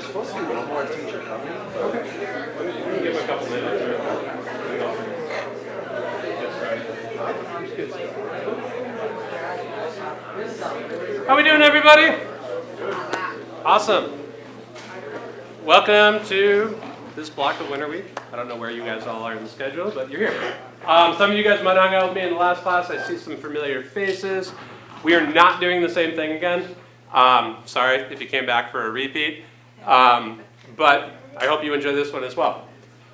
supposed to be one more teacher coming. Okay. We can give him a couple minutes. How we doing, everybody? Awesome. Welcome to this block of Winter Week. I don't know where you guys all are in the schedule, but you're here. Some of you guys might hang out with me in the last class. I see some familiar faces. We are not doing the same thing again. Sorry if you came back for a repeat, but I hope you enjoy this one as well.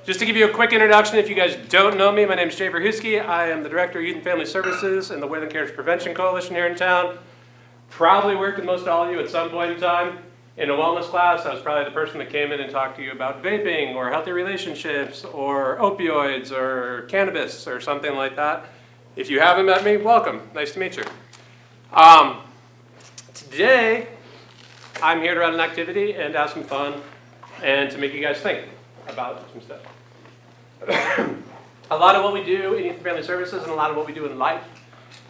Just to give you a quick introduction, if you guys don't know me, my name is Jay Verhusky. I am the Director of Youth and Family Services in the Wayland Cancer Prevention Coalition here in town. Probably worked with most all of you at some point in time. In a wellness class, I was probably the person that came in and talked to you about vaping or healthy relationships or opioids or cannabis or something like that. If you haven't met me, welcome. Nice to meet you. Today, I'm here to run an activity and have some fun and to make you guys think about some stuff. A lot of what we do in Youth and Family Services and a lot of what we do in life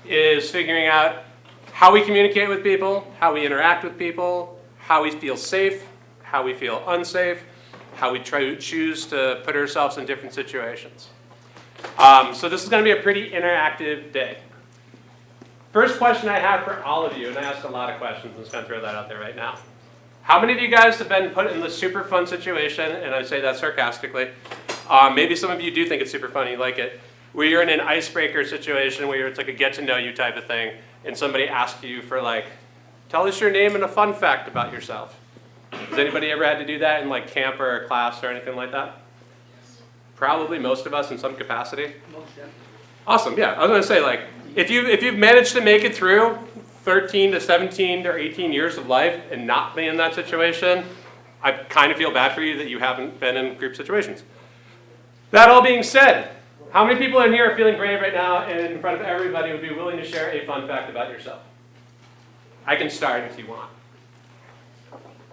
is figuring out how we communicate with people, how we interact with people, how we feel safe, how we feel unsafe, how we choose to put ourselves in different situations. So this is going to be a pretty interactive day. First question I have for all of you, and I asked a lot of questions, I'm just going to throw that out there right now. How many of you guys have been put in this super fun situation, and I say that sarcastically. Maybe some of you do think it's super fun, you like it, where you're in an icebreaker situation where it's like a get to know you type of thing, and somebody asks you for like, tell us your name and a fun fact about yourself. Has anybody ever had to do that in like camp or a class or anything like that? Probably most of us in some capacity. Awesome, yeah. I was going to say, like, if you've managed to make it through 13 to 17 or 18 years of life and not be in that situation, I kind of feel bad for you that you haven't been in group situations. That all being said, how many people in here are feeling brave right now and in front of everybody would be willing to share a fun fact about yourself? I can start if you want.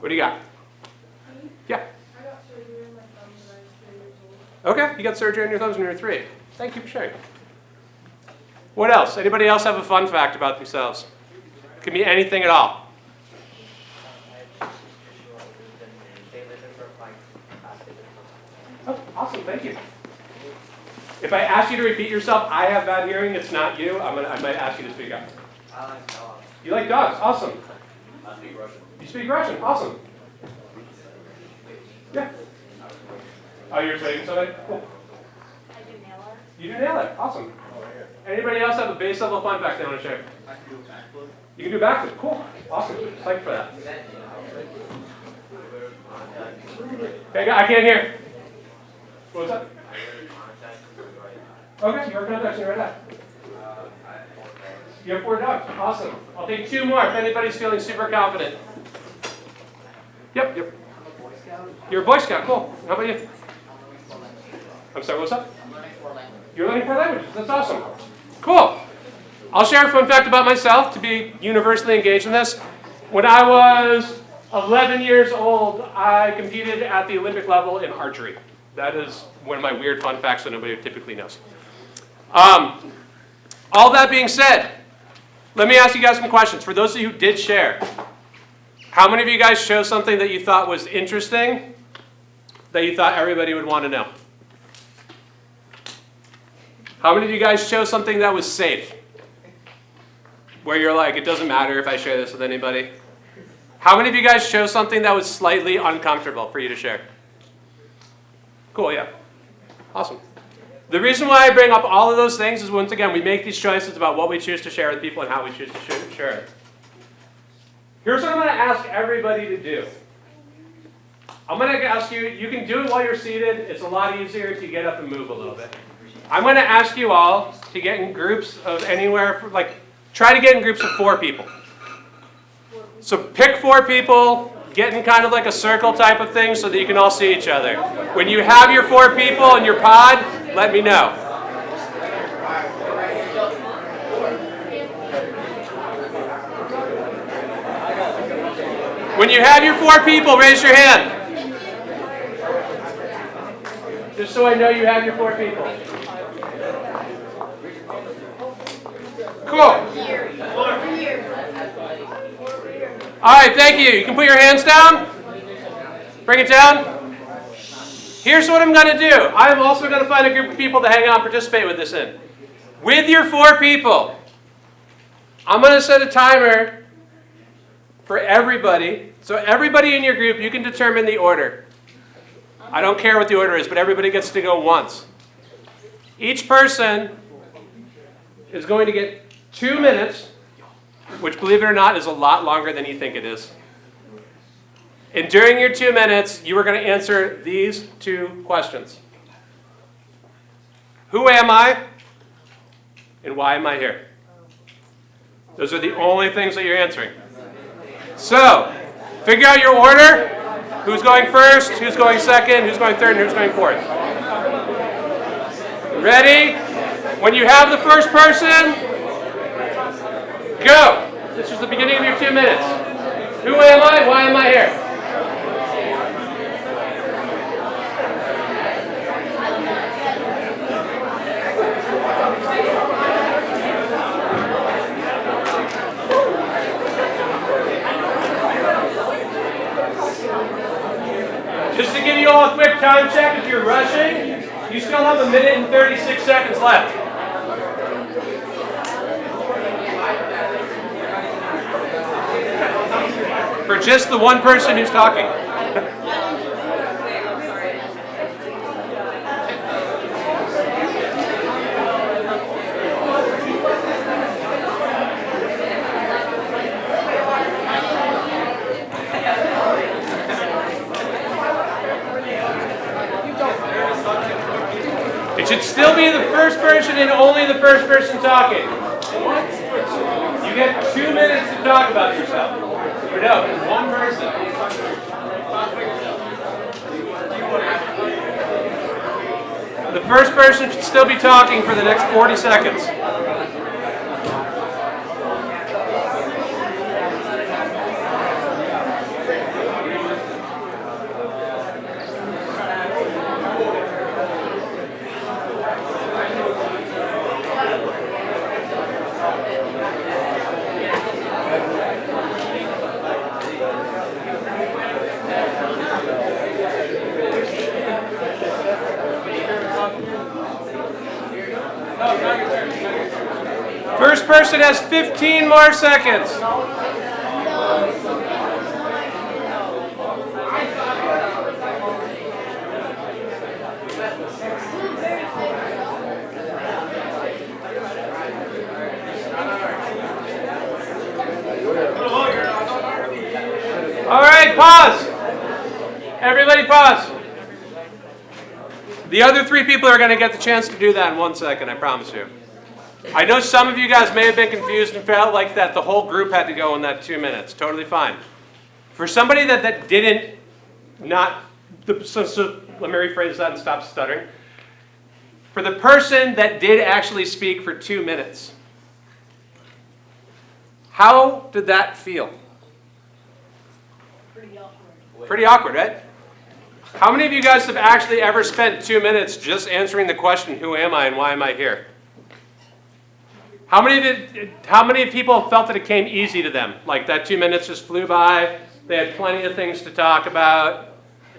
What do you got? Yeah. I got surgery on my thumbs when I was 3 years old. Okay, you got surgery on your thumbs when you were 3. Thank you for sharing. What else? Anybody else have a fun fact about themselves? Could be anything at all. Oh, awesome, thank you. If I ask you to repeat yourself, I have bad hearing, it's not you. I might ask you to speak up. I like dogs. You like dogs? Awesome. I speak Russian. You speak Russian? Awesome. Yeah. Oh, you're saying something? Cool. I do nail art. You do nail it. Awesome. Anybody else have a base level fun fact they want to share? I can do a backflip. You can do backflip. Cool. Awesome. Psyched for that. Okay, I can't hear. What's up? Okay, your contacts are right up. You have 4 dogs. Awesome. I'll take 2 more if anybody's feeling super confident. Yep. I'm a Boy Scout. You're a Boy Scout. Cool. How about you? I'm sorry, what's up? I'm learning 4 languages. You're learning 4 languages. That's awesome. Cool. I'll share a fun fact about myself to be universally engaged in this. When I was 11 years old, I competed at the Olympic level in archery. That is one of my weird fun facts that nobody typically knows. All that being said, let me ask you guys some questions. For those of you who did share, how many of you guys chose something that you thought was interesting, that you thought everybody would want to know? How many of you guys chose something that was safe? Where you're like, it doesn't matter if I share this with anybody. How many of you guys chose something that was slightly uncomfortable for you to share? Cool, yeah. Awesome. The reason why I bring up all of those things is, once again, we make these choices about what we choose to share with people and how we choose to share it. Here's what I'm going to ask everybody to do. I'm going to ask you, you can do it while you're seated. It's a lot easier if you get up and move a little bit. I'm going to ask you all to get in groups of anywhere, try to get in groups of 4 people. So pick 4 people, get in kind of like a circle type of thing so that you can all see each other. When you have your 4 people in your pod, let me know. When you have your 4 people, raise your hand. Just so I know you have your 4 people. Cool. All right, thank you. You can put your hands down. Bring it down. Here's what I'm going to do. I'm also going to find a group of people to hang out and participate with this in. With your 4 people, I'm going to set a timer for everybody. So everybody in your group, you can determine the order. I don't care what the order is, but everybody gets to go once. Each person is going to get 2 minutes, which, believe it or not, is a lot longer than you think it is. And during your 2 minutes, you are going to answer these 2 questions. Who am I? And why am I here? Those are the only things that you're answering. So, figure out your order. Who's going first? Who's going second? Who's going third? And who's going fourth? Ready? When you have the first person, go. This is the beginning of your 2 minutes. Who am I? Why am I here? Just to give you all a quick time check, if you're rushing, you still have 1 minute and 36 seconds left. For just the one person who's talking. It should still be the first person and only the first person talking. You get 2 minutes to talk about yourself. No, it's one person. The first person should still be talking for the next 40 seconds. First person has 15 more seconds. All right, pause. Everybody pause. The other 3 people are going to get the chance to do that in 1 second, I promise you. I know some of you guys may have been confused and felt like that the whole group had to go in that 2 minutes. Totally fine. For somebody that didn't, so let me rephrase that and stop stuttering. For the person that did actually speak for 2 minutes, how did that feel? Pretty awkward. Pretty awkward, right? How many of you guys have actually ever spent 2 minutes just answering the question, who am I and why am I here? How many people felt that it came easy to them? Like that 2 minutes just flew by, they had plenty of things to talk about,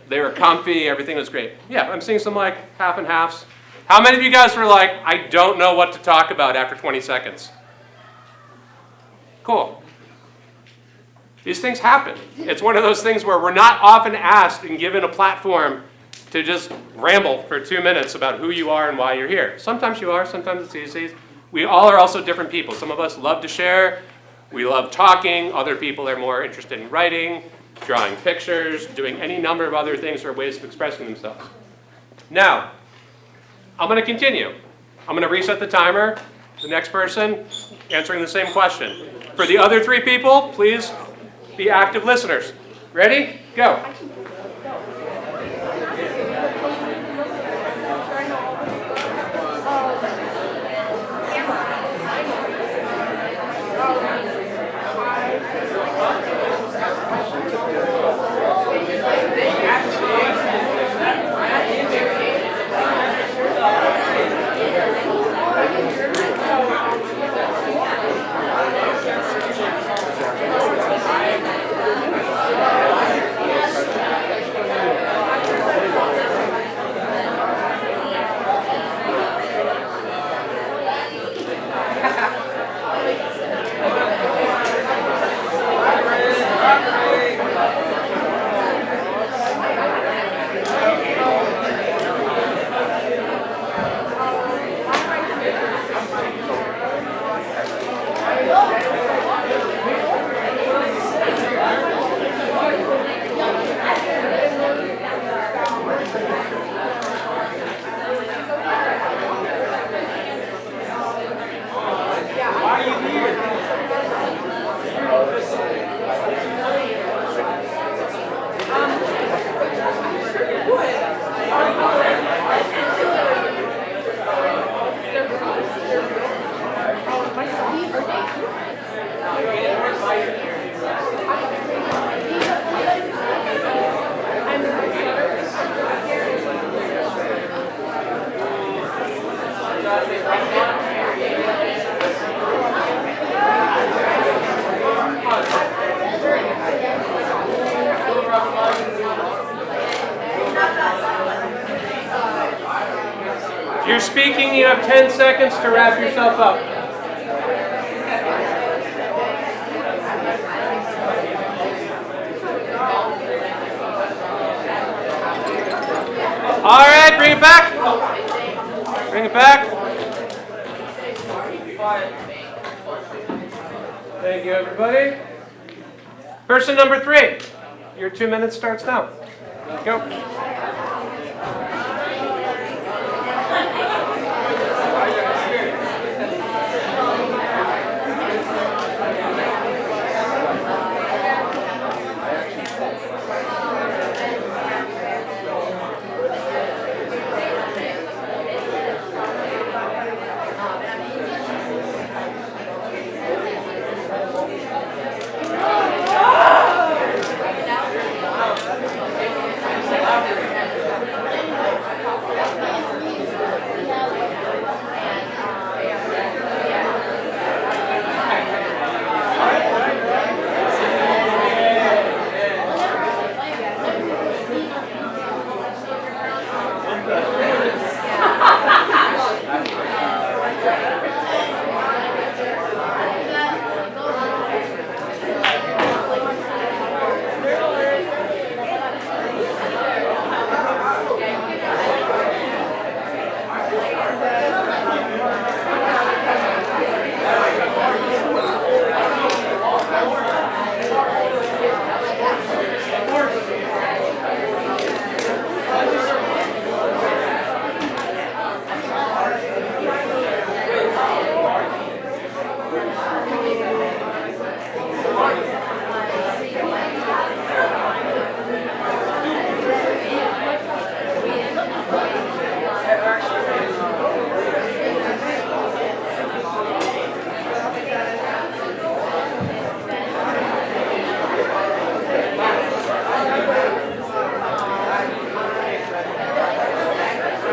they were comfy, everything was great. Yeah, I'm seeing some like half and halves. How many of you guys were like, I don't know what to talk about after 20 seconds? Cool. These things happen. It's one of those things where we're not often asked and given a platform to just ramble for 2 minutes about who you are and why you're here. Sometimes you are, sometimes it's easy. We all are also different people. Some of us love to share. We love talking. Other people are more interested in writing, drawing pictures, doing any number of other things or ways of expressing themselves. Now, I'm going to continue. I'm going to reset the timer. The next person answering the same question. For the other 3 people, please be active listeners. Ready? Go. you're speaking, you have 10 seconds to wrap yourself up. All right, bring it back. Bring it back. Thank you, everybody. Person number 3, your 2 minutes starts now. Go.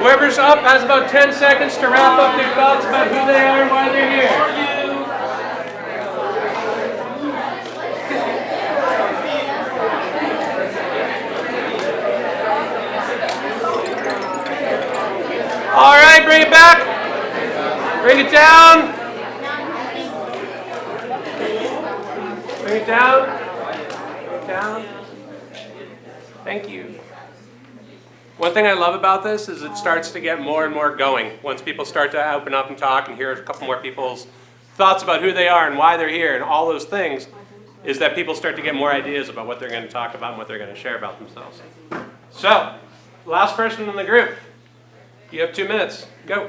Whoever's up has about 10 seconds to wrap up their thoughts about who they are and why they're here. All right, bring it back. Bring it down. Bring it down. Bring it down. Thank you. One thing I love about this is it starts to get more and more going. Once people start to open up and talk and hear a couple more people's thoughts about who they are and why they're here and all those things, is that people start to get more ideas about what they're going to talk about and what they're going to share about themselves. So, last person in the group. You have 2 minutes. Go.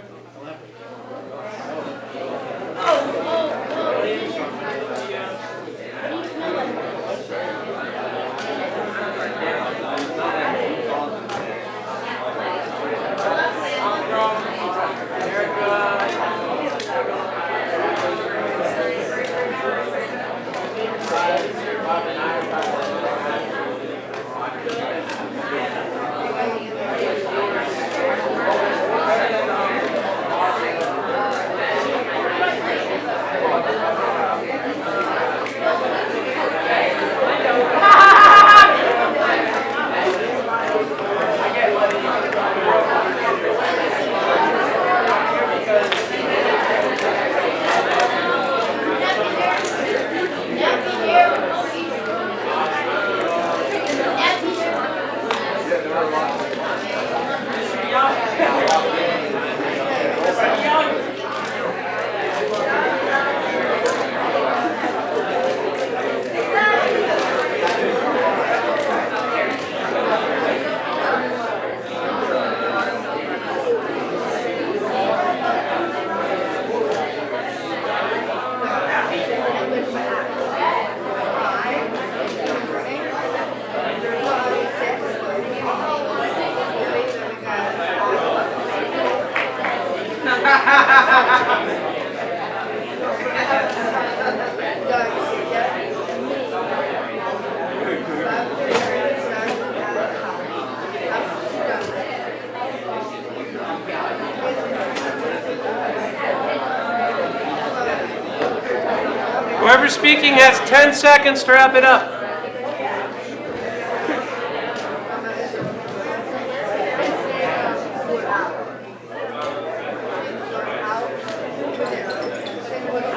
Whoever's speaking has 10 seconds to wrap it up.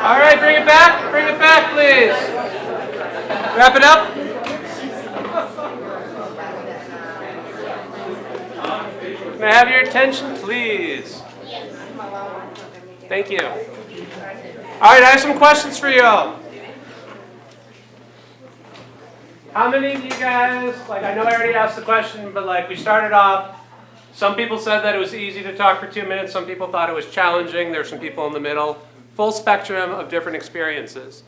All right, bring it back. Bring it back, please. Wrap it up. Can I have your attention, please? Thank you. All right, I have some questions for you all. How many of you guys, like I know I already asked the question, but like we started off, some people said that it was easy to talk for 2 minutes, some people thought it was challenging, there's some people in the middle, full spectrum of different experiences.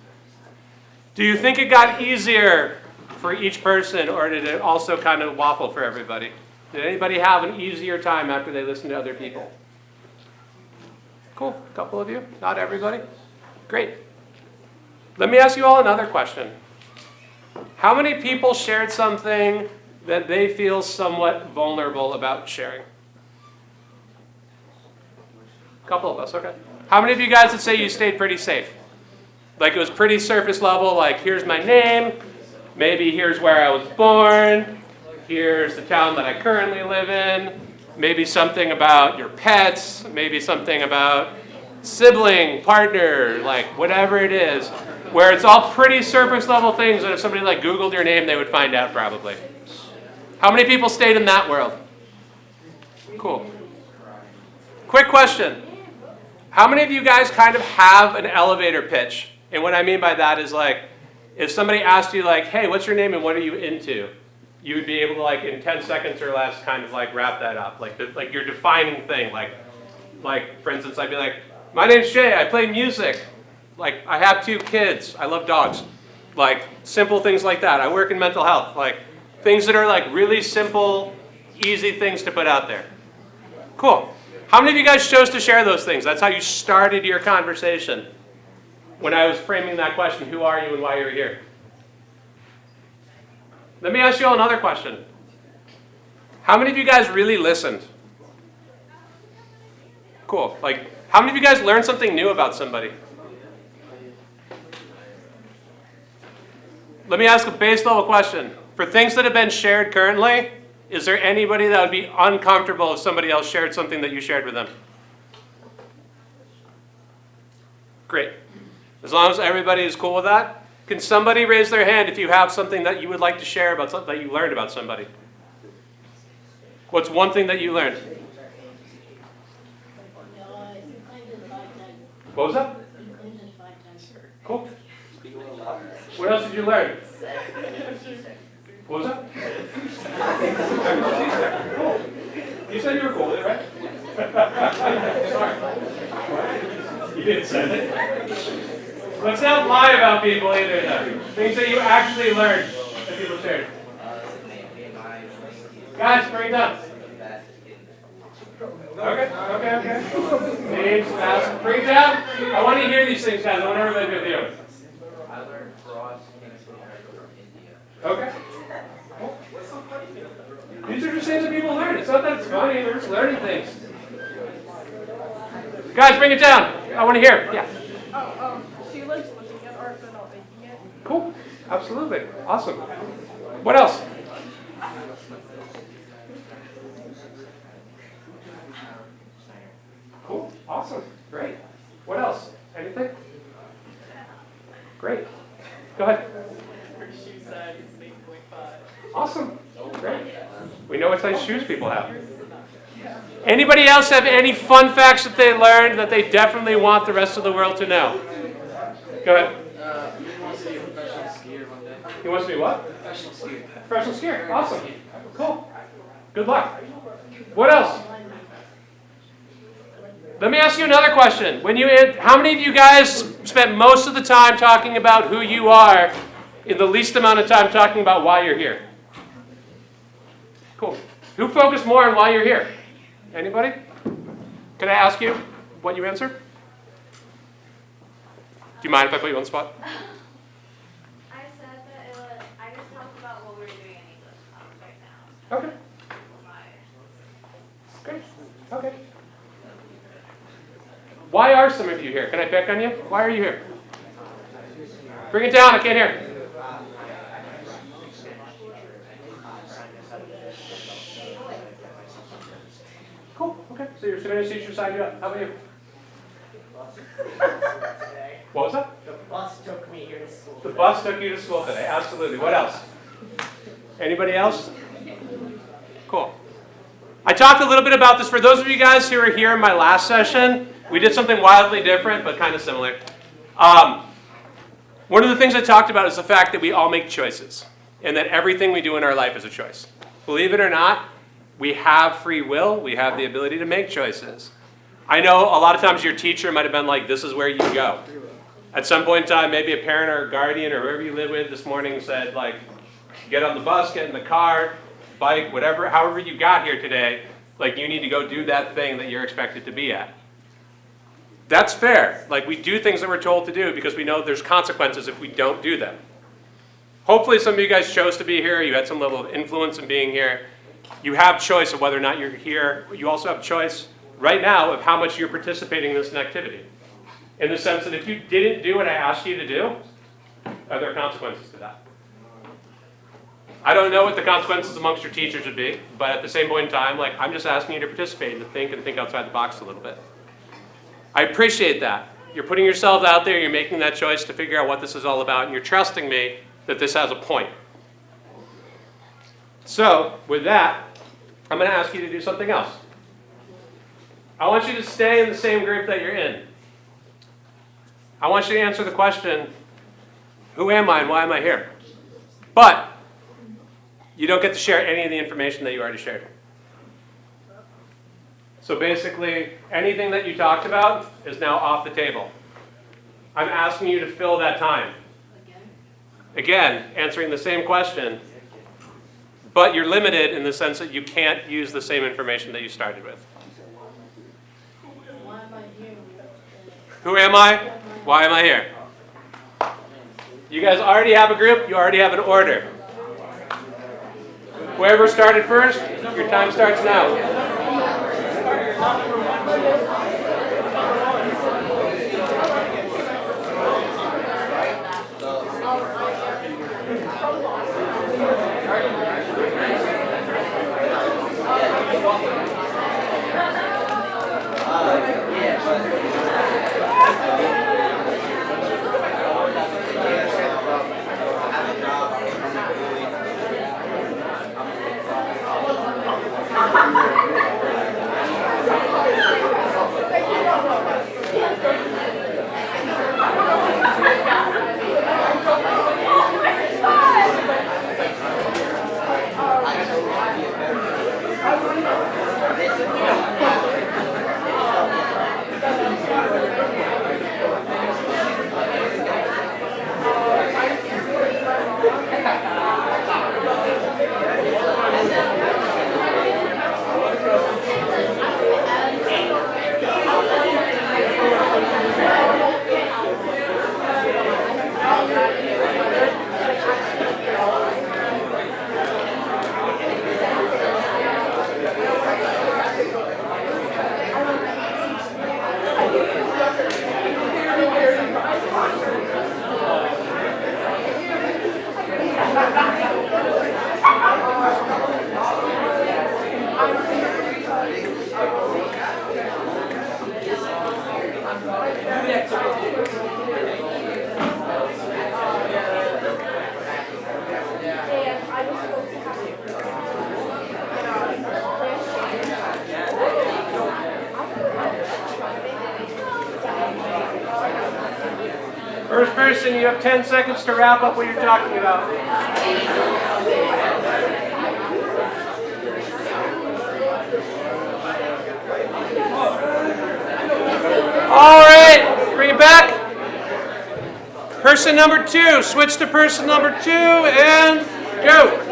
Do you think it got easier for each person, or did it also kind of waffle for everybody? Did anybody have an easier time after they listened to other people? Cool, a couple of you, not everybody. Great. Let me ask you all another question. How many people shared something that they feel somewhat vulnerable about sharing? A couple of us, okay. How many of you guys would say you stayed pretty safe? Like it was pretty surface level, like here's my name, maybe here's where I was born, here's the town that I currently live in, maybe something about your pets, maybe something about sibling, partner, like whatever it is, where it's all pretty surface level things that if somebody like Googled your name, they would find out probably. How many people stayed in that world? Cool. Quick question. How many of you guys kind of have an elevator pitch? And what I mean by that is like, if somebody asked you like, hey, what's your name and what are you into? You would be able to like in 10 seconds or less kind of like wrap that up. Like your defining thing. Like for instance, I'd be like, my name's Jay, I play music. Like I have 2 kids, I love dogs. Like simple things like that. I work in mental health. Like things that are like really simple, easy things to put out there. Cool. How many of you guys chose to share those things? That's how you started your conversation. When I was framing that question, who are you and why you're here? Let me ask you all another question. How many of you guys really listened? Cool. Like, how many of you guys learned something new about somebody? Let me ask a base level question. For things that have been shared currently, is there anybody that would be uncomfortable if somebody else shared something that you shared with them? Great. As long as everybody is cool with that, can somebody raise their hand if you have something that you would like to share about something that you learned about somebody? What's one thing that you learned? What was that? Cool. What else did you learn? What was that? Cool. You said you were cool with it, right? Sorry. You didn't say it. Let's not lie about people either, though. Things that you actually learned that people shared. Guys, bring it down. Okay. Names, fast. Bring it down. I want to hear these things, guys. I want everybody to do it. I learned cross from India. Okay. These are just things that people learn. It's not that it's funny. They're just learning things. Guys, bring it down. I want to hear it. Yeah. She likes looking at art but not making it. Cool. Absolutely. Awesome. What else? Cool. Awesome. Great. What else? Anything? Great. Go ahead. Her shoe size is 8.5. Awesome. Great. We know what size shoes people have. Anybody else have any fun facts that they learned that they definitely want the rest of the world to know? Go ahead. He wants to be a professional skier one day. He wants to be what? Professional skier. Professional skier. Awesome. Cool. Good luck. What else? Let me ask you another question. How many of you guys spent most of the time talking about who you are in the least amount of time talking about why you're here? Cool. Who focused more on why you're here? Anybody? Can I ask you what you answered? Do you mind if I put you on the spot? I said that it was, I just talked about what we're doing in English class right now. Okay. Great. Okay. Why are some of you here? Can I pick on you? Why are you here? Bring it down. I can't hear. Cool. Okay. So your Spanish teacher signed you up. How about you? What was that? The bus took me here to school. The bus took you to school today, absolutely. What else? Anybody else? Cool. I talked a little bit about this. For those of you guys who were here in my last session, we did something wildly different, but kind of similar. One of the things I talked about is the fact that we all make choices, and that everything we do in our life is a choice. Believe it or not, we have free will. We have the ability to make choices. I know a lot of times your teacher might have been like, this is where you go. At some point in time, maybe a parent or a guardian or whoever you live with this morning said, like, get on the bus, get in the car, bike, whatever, however you got here today, like, you need to go do that thing that you're expected to be at. That's fair. Like, we do things that we're told to do because we know there's consequences if we don't do them. Hopefully some of you guys chose to be here. You had some level of influence in being here. You have choice of whether or not you're here. You also have choice right now of how much you're participating in this activity. In the sense that if you didn't do what I asked you to do, are there consequences to that? I don't know what the consequences amongst your teachers would be, but at the same point in time, like, I'm just asking you to participate and to think outside the box a little bit. I appreciate that. You're putting yourself out there, you're making that choice to figure out what this is all about, and you're trusting me that this has a point. So, with that, I'm going to ask you to do something else. I want you to stay in the same group that you're in. I want you to answer the question, who am I and why am I here? But you don't get to share any of the information that you already shared. So basically, anything that you talked about is now off the table. I'm asking you to fill that time. Again, answering the same question, but you're limited in the sense that you can't use the same information that you started with. Why am I here? Who am I? Why am I here? You guys already have a group, you already have an order. Whoever started first, your time starts now. First person, you have 10 seconds to wrap up what you're talking about. All right, bring it back. Person number 2, switch to person number 2, and go.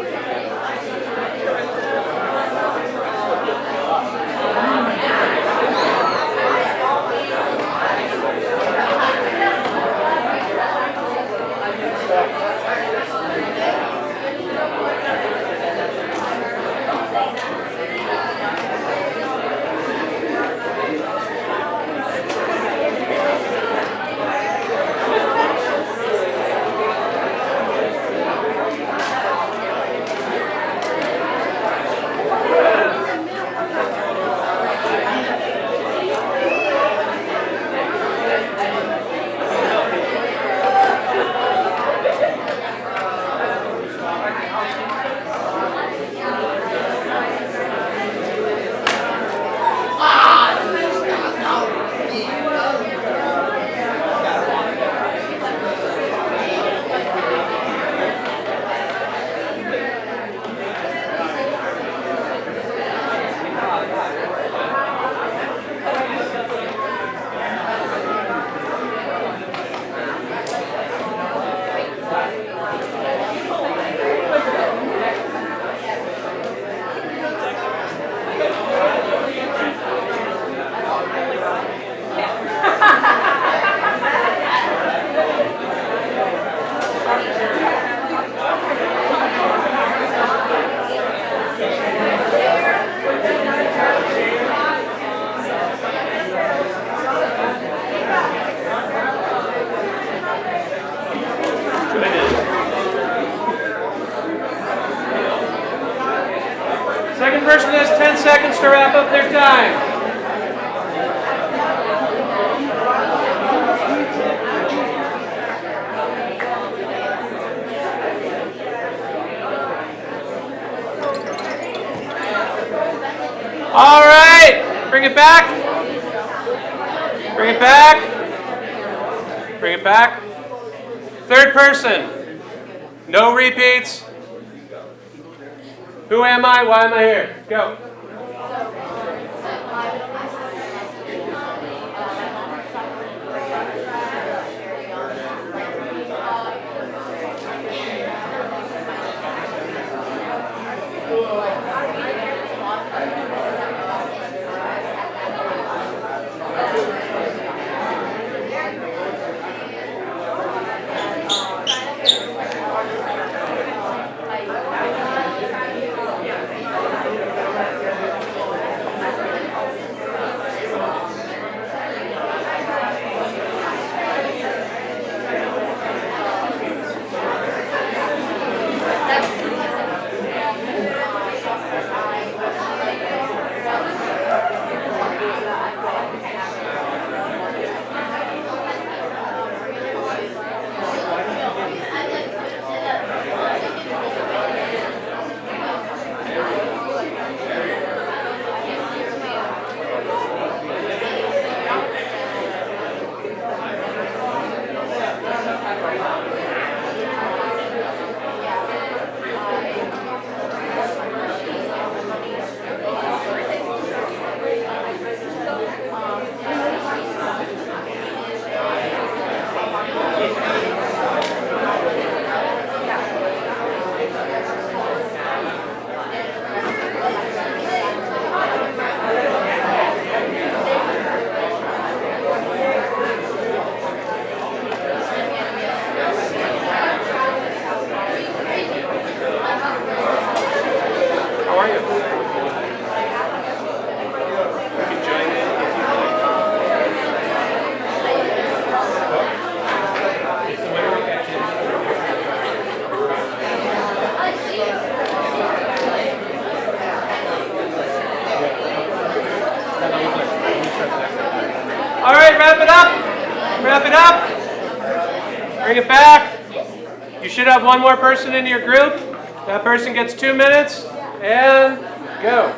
seconds to wrap up their time. All right, bring it back. Bring it back. Bring it back. Third person. No repeats. Who am I? Why am I here? Go. All right, wrap it up. Wrap it up. Bring it back. You should have one more person in your group. That person gets 2 minutes. And go.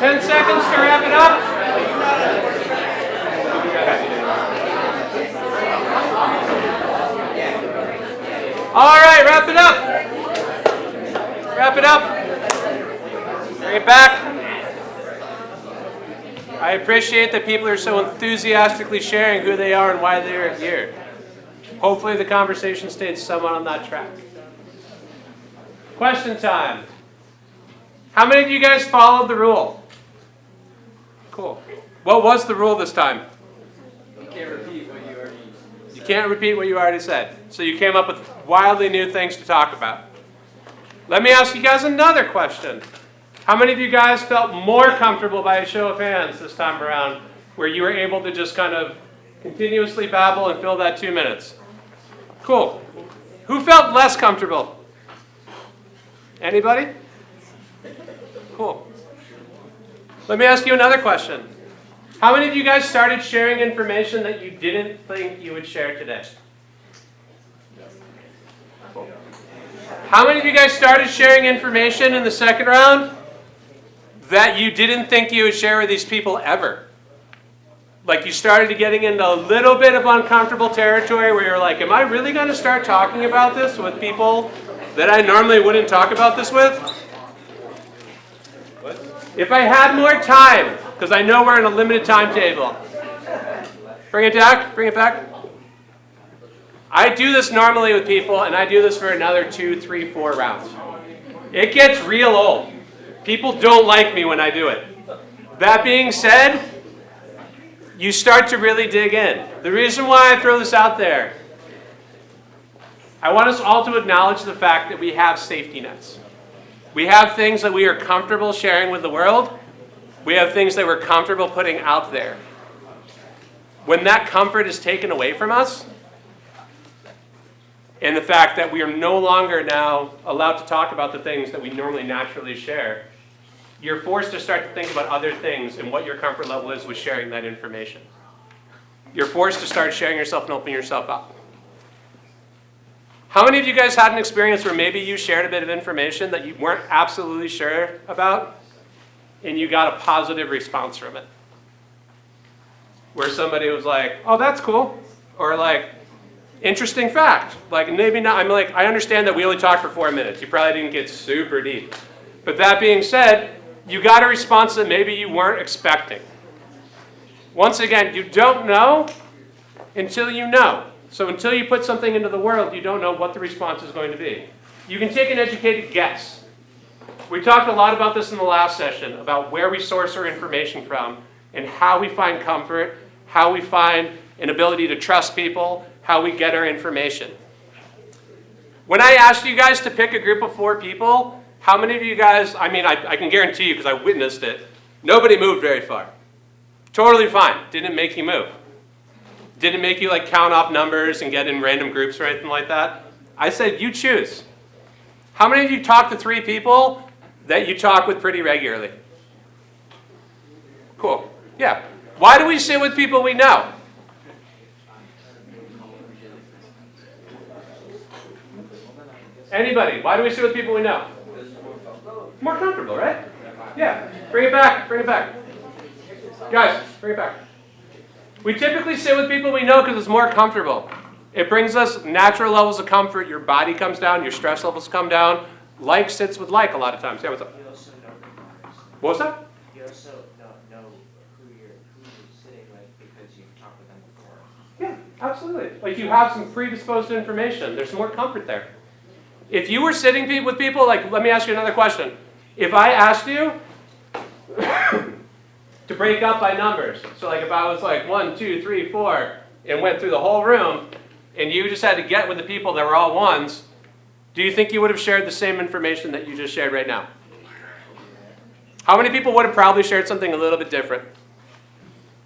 Seconds to wrap it up. All right, wrap it up. Wrap it up. Bring it back. I appreciate that people are so enthusiastically sharing who they are and why they're here. Hopefully the conversation stayed somewhat on that track. Question time. How many of you guys followed the rule? Cool. What was the rule this time? You can't repeat what you already said. You can't repeat what you already said. So you came up with wildly new things to talk about. Let me ask you guys another question. How many of you guys felt more comfortable by a show of hands this time around, where you were able to just kind of continuously babble and fill that 2 minutes? Cool. Who felt less comfortable? Anybody? Cool. Let me ask you another question. How many of you guys started sharing information that you didn't think you would share today? Cool. How many of you guys started sharing information in the second round that you didn't think you would share with these people ever? Like you started getting into a little bit of uncomfortable territory where you're like, am I really going to start talking about this with people that I normally wouldn't talk about this with? If I had more time, because I know we're in a limited timetable. Bring it back, bring it back. I do this normally with people, and I do this for another 2, 3, 4 rounds. It gets real old. People don't like me when I do it. That being said, you start to really dig in. The reason why I throw this out there, I want us all to acknowledge the fact that we have safety nets. We have things that we are comfortable sharing with the world. We have things that we're comfortable putting out there. When that comfort is taken away from us, and the fact that we are no longer now allowed to talk about the things that we normally naturally share, you're forced to start to think about other things and what your comfort level is with sharing that information. You're forced to start sharing yourself and opening yourself up. How many of you guys had an experience where maybe you shared a bit of information that you weren't absolutely sure about and you got a positive response from it? Where somebody was like, oh, that's cool. Or like, interesting fact. Like, maybe not. I'm like, I understand that we only talked for 4 minutes. You probably didn't get super deep. But that being said, you got a response that maybe you weren't expecting. Once again, you don't know until you know. So until you put something into the world, you don't know what the response is going to be. You can take an educated guess. We talked a lot about this in the last session, about where we source our information from and how we find comfort, how we find an ability to trust people, how we get our information. When I asked you guys to pick a group of 4 people, how many of you guys, I can guarantee you because I witnessed it, nobody moved very far. Totally fine. Didn't make you move. Didn't make you like count off numbers and get in random groups or anything like that. I said, you choose. How many of you talk to 3 people that you talk with pretty regularly? Cool. Yeah. Why do we sit with people we know? Anybody? Why do we sit with people we know? More comfortable, right? Yeah. Bring it back. Bring it back. Guys, bring it back. We typically sit with people we know because it's more comfortable. It brings us natural levels of comfort. Your body comes down. Your stress levels come down. Like sits with like a lot of times. Yeah, what's up? You also know their numbers. What's that? You also know who you're sitting with because you've talked with them before. Yeah, absolutely. Like you have some predisposed information. There's more comfort there. If you were sitting with people, like, let me ask you another question. If I asked you to break up by numbers, so like if I was like 1, 2, 3, 4, and went through the whole room, and you just had to get with the people that were all ones, do you think you would have shared the same information that you just shared right now? How many people would have probably shared something a little bit different?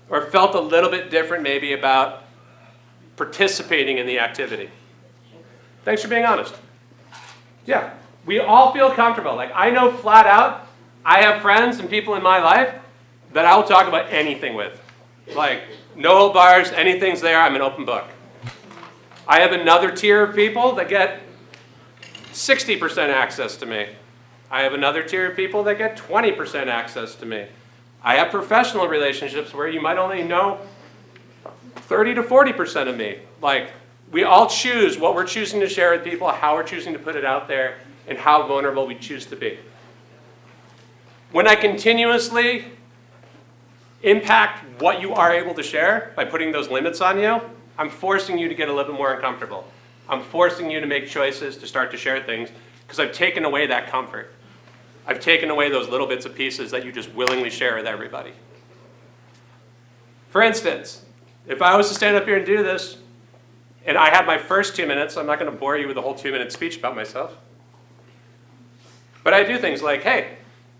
Or felt a little bit different maybe about participating in the activity? Thanks for being honest. Yeah, we all feel comfortable. Like I know flat out, I have friends and people in my life that I will talk about anything with. Like no hold bars, anything's there, I'm an open book. I have another tier of people that get 60% access to me. I have another tier of people that get 20% access to me. I have professional relationships where you might only know 30 to 40% of me. Like, we all choose what we're choosing to share with people, how we're choosing to put it out there, and how vulnerable we choose to be. When I continuously impact what you are able to share by putting those limits on you, I'm forcing you to get a little bit more uncomfortable. I'm forcing you to make choices, to start to share things, because I've taken away that comfort. I've taken away those little bits of pieces that you just willingly share with everybody. For instance, if I was to stand up here and do this, and I had my first 2 minutes, I'm not going to bore you with a whole 2-minute speech about myself. But I do things like, hey,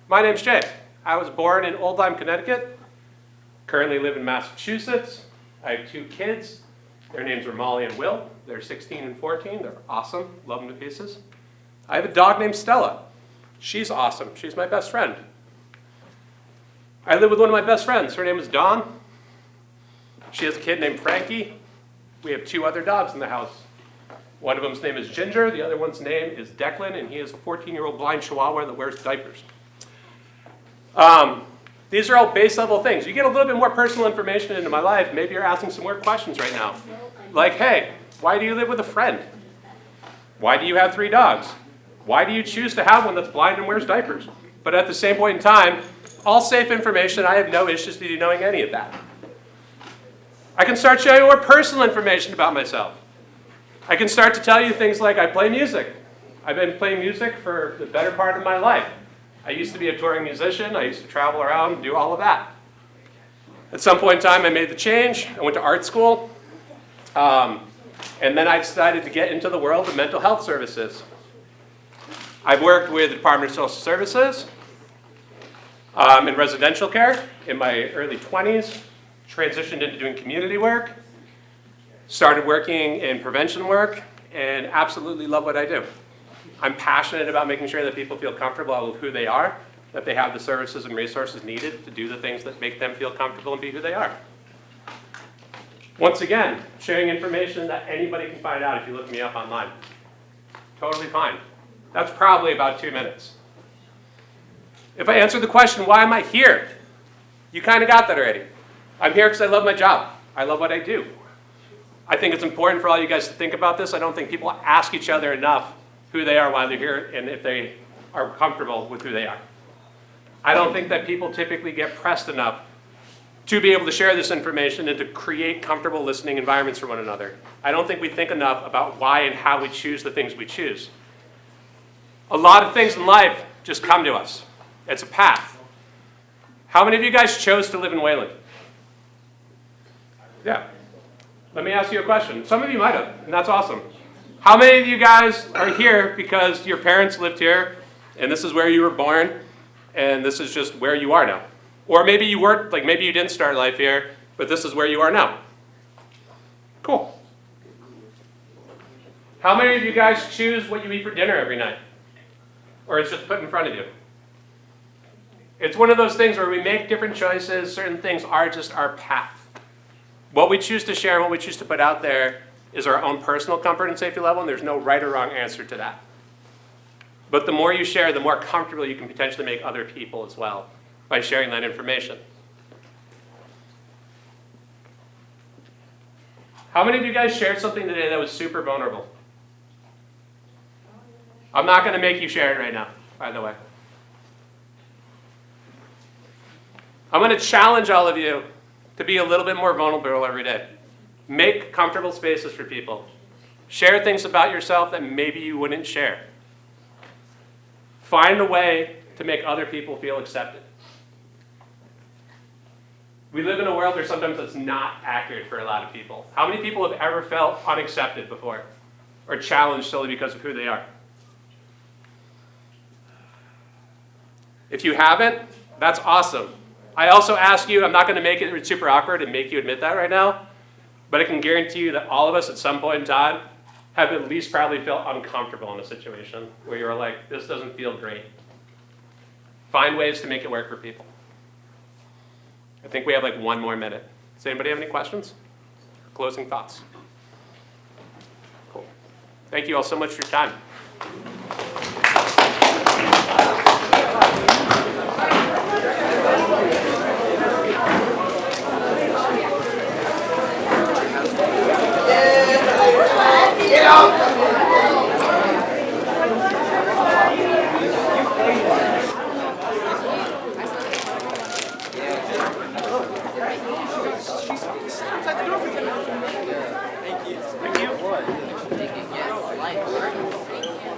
my name's Jay. I was born in Old Lyme, Connecticut. Currently live in Massachusetts. I have 2 kids. Their names are Molly and Will. They're 16 and 14. They're awesome. Love them to pieces. I have a dog named Stella. She's awesome. She's my best friend. I live with one of my best friends. Her name is Dawn. She has a kid named Frankie. We have 2 other dogs in the house. One of them's name is Ginger. The other one's name is Declan, and he is a 14-year-old blind Chihuahua that wears diapers. These are all base level things. You get a little bit more personal information into my life. Maybe you're asking some more questions right now. Like, hey, why do you live with a friend? Why do you have 3 dogs? Why do you choose to have one that's blind and wears diapers? But at the same point in time, all safe information, I have no issues with you knowing any of that. I can start showing you more personal information about myself. I can start to tell you things like I play music. I've been playing music for the better part of my life. I used to be a touring musician. I used to travel around and do all of that. At some point in time, I made the change. I went to art school. And then I decided to get into the world of mental health services. I've worked with the Department of Social Services in residential care in my early 20s, transitioned into doing community work, started working in prevention work, and absolutely love what I do. I'm passionate about making sure that people feel comfortable with who they are, that they have the services and resources needed to do the things that make them feel comfortable and be who they are. Once again, sharing information that anybody can find out if you look me up online. Totally fine. That's probably about 2 minutes. If I answer the question, why am I here? You kind of got that already. I'm here because I love my job. I love what I do. I think it's important for all you guys to think about this. I don't think people ask each other enough who they are while they're here and if they are comfortable with who they are. I don't think that people typically get pressed enough to be able to share this information and to create comfortable listening environments for one another. I don't think we think enough about why and how we choose the things we choose. A lot of things in life just come to us. It's a path. How many of you guys chose to live in Wayland? Yeah. Let me ask you a question. Some of you might have, and that's awesome. How many of you guys are here because your parents lived here, and this is where you were born, and this is just where you are now? Or maybe you weren't, like maybe you didn't start life here, but this is where you are now. Cool. How many of you guys choose what you eat for dinner every night? Or it's just put in front of you? It's one of those things where we make different choices. Certain things are just our path. What we choose to share and what we choose to put out there is our own personal comfort and safety level, and there's no right or wrong answer to that. But the more you share, the more comfortable you can potentially make other people as well by sharing that information. How many of you guys shared something today that was super vulnerable? I'm not going to make you share it right now, by the way. I'm going to challenge all of you to be a little bit more vulnerable every day. Make comfortable spaces for people. Share things about yourself that maybe you wouldn't share. Find a way to make other people feel accepted. We live in a world where sometimes that's not accurate for a lot of people. How many people have ever felt unaccepted before or challenged solely because of who they are? If you haven't, that's awesome. I also ask you, I'm not going to make it super awkward and make you admit that right now, but I can guarantee you that all of us at some point in time have at least probably felt uncomfortable in a situation where you're like, this doesn't feel great. Find ways to make it work for people. I think we have like 1 more minute. Does anybody have any questions? Closing thoughts? Cool. Thank you all so much for your time.